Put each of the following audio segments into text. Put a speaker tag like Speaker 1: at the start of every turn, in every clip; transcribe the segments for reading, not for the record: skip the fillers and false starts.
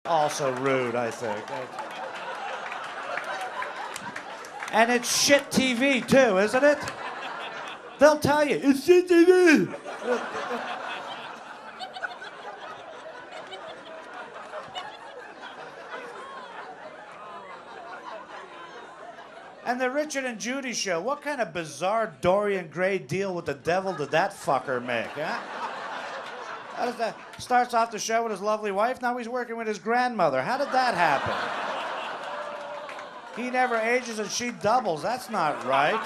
Speaker 1: Also rude, I think. And it's shit TV, too, isn't it? They'll tell you, it's shit TV. And the Richard and Judy show, what kind of bizarre Dorian Gray deal with the devil did that fucker make, huh? How does that? Starts off the show with his lovely wife, now he's working with his grandmother. How did that happen? He never ages and she doubles. That's not right.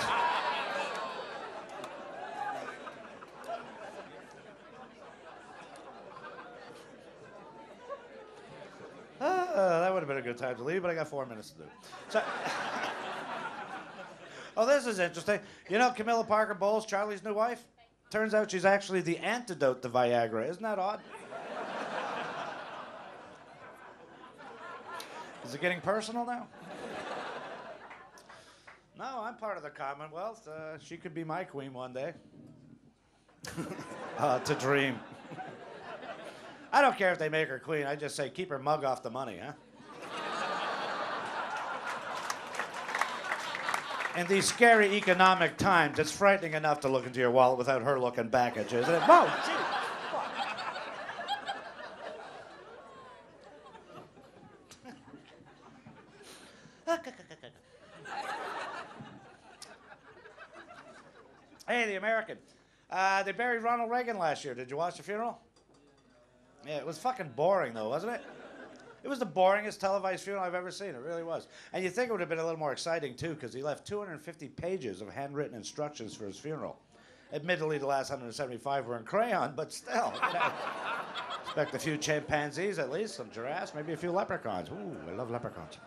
Speaker 1: That would have been a good time to leave, but I got 4 minutes to do. So, oh, this is interesting. You know Camilla Parker Bowles, Charlie's new wife? Turns out she's actually the antidote to Viagra. Isn't that odd? Is it getting personal now? No, I'm part of the Commonwealth. She could be my queen one day. To dream. I don't care if they make her queen. I just say keep her mug off the money, huh? In these scary economic times, it's frightening enough to look into your wallet without her looking back at you, isn't it? Whoa, gee. Hey, the American. They buried Ronald Reagan last year. Did you watch the funeral? Yeah, it was fucking boring, though, wasn't it? It was the boringest televised funeral I've ever seen. It really was. And you'd think it would have been a little more exciting, too, because he left 250 pages of handwritten instructions for his funeral. Admittedly, the last 175 were in crayon, but still, you know. Expect a few chimpanzees, at least, some giraffes, maybe a few leprechauns. Ooh, I love leprechauns.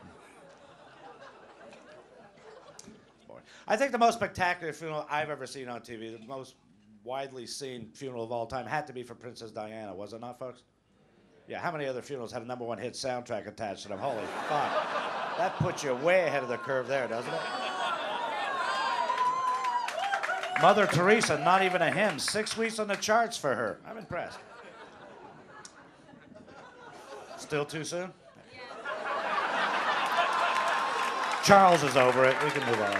Speaker 1: I think the most spectacular funeral I've ever seen on TV, the most widely seen funeral of all time, had to be for Princess Diana, was it not, folks? Yeah, how many other funerals had a #1 hit soundtrack attached to them? Holy fuck. That puts you way ahead of the curve there, doesn't it? Mother Teresa, not even a hymn. 6 weeks on the charts for her. I'm impressed. Still too soon? Charles is over it. We can move on.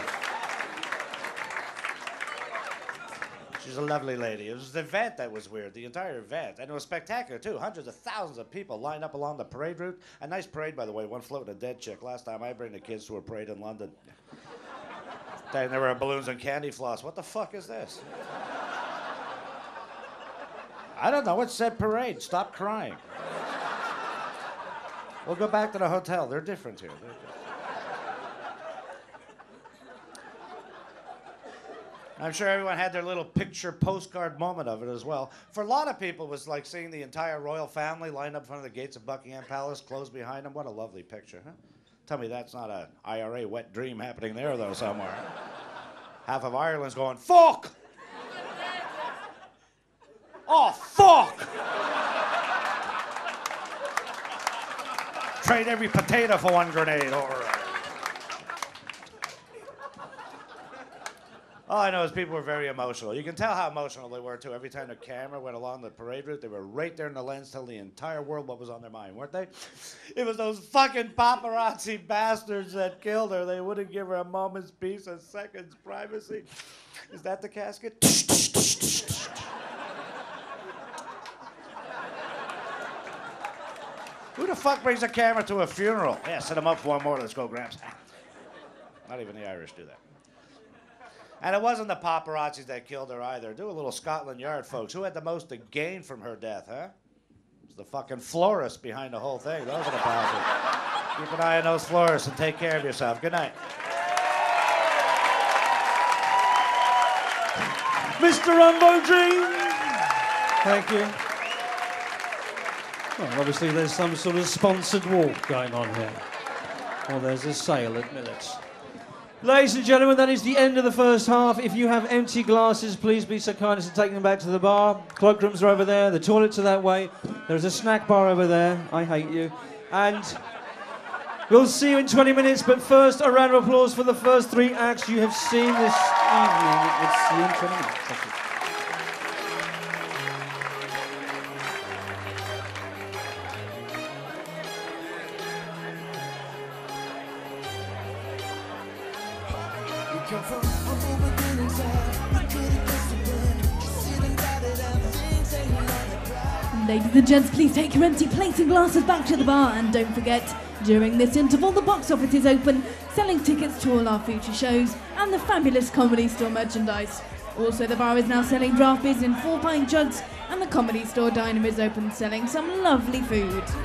Speaker 1: She's a lovely lady. It was the event that was weird, the entire event. And it was spectacular, too. Hundreds of thousands of people lined up along the parade route. A nice parade, by the way, one floating a dead chick. Last time I bring the kids to a parade in London. There were balloons and candy floss. What the fuck is this? I don't know. It said parade. Stop crying. We'll go back to the hotel. They're different here. I'm sure everyone had their little picture postcard moment of it as well. For a lot of people, it was like seeing the entire royal family lined up in front of the gates of Buckingham Palace, closed behind them. What a lovely picture, huh? Tell me that's not an IRA wet dream happening there, though, somewhere. Half of Ireland's going, fuck! Oh, fuck! Trade every potato for one grenade. All right. All I know is people were very emotional. You can tell how emotional they were, too. Every time the camera went along the parade route, they were right there in the lens telling the entire world what was on their mind, weren't they? It was those fucking paparazzi bastards that killed her. They wouldn't give her a moment's peace, a second's privacy. Is that the casket? Who the fuck brings a camera to a funeral? Yeah, set them up for one more. Let's go, Gramps. Not even the Irish do that. And it wasn't the paparazzis that killed her either. Do a little Scotland Yard, folks. Who had the most to gain from her death, huh? It was the fucking florist behind the whole thing. Those are the bastards. Keep an eye on those florists and take care of yourself. Good night.
Speaker 2: Mr. VAUDRY! Thank you. Well, obviously there's some sort of sponsored walk going on here. Or there's a sale at Millet's. Ladies and gentlemen, that is the end of the first half. If you have empty glasses, please be so kind as to take them back to the bar. Cloakrooms are over there, the toilets are that way. There's a snack bar over there. I hate you. And we'll see you in 20 minutes, but first, a round of applause for the first 3 acts you have seen this evening. We'll see you in 20 minutes. Thank you.
Speaker 3: Ladies and gents, please take your empty plates and glasses back to the bar, and don't forget, during this interval the box office is open, selling tickets to all our future shows and the fabulous Comedy Store merchandise. Also, the bar is now selling draft beers in 4-pint jugs, and the Comedy Store diner is open, selling some lovely food.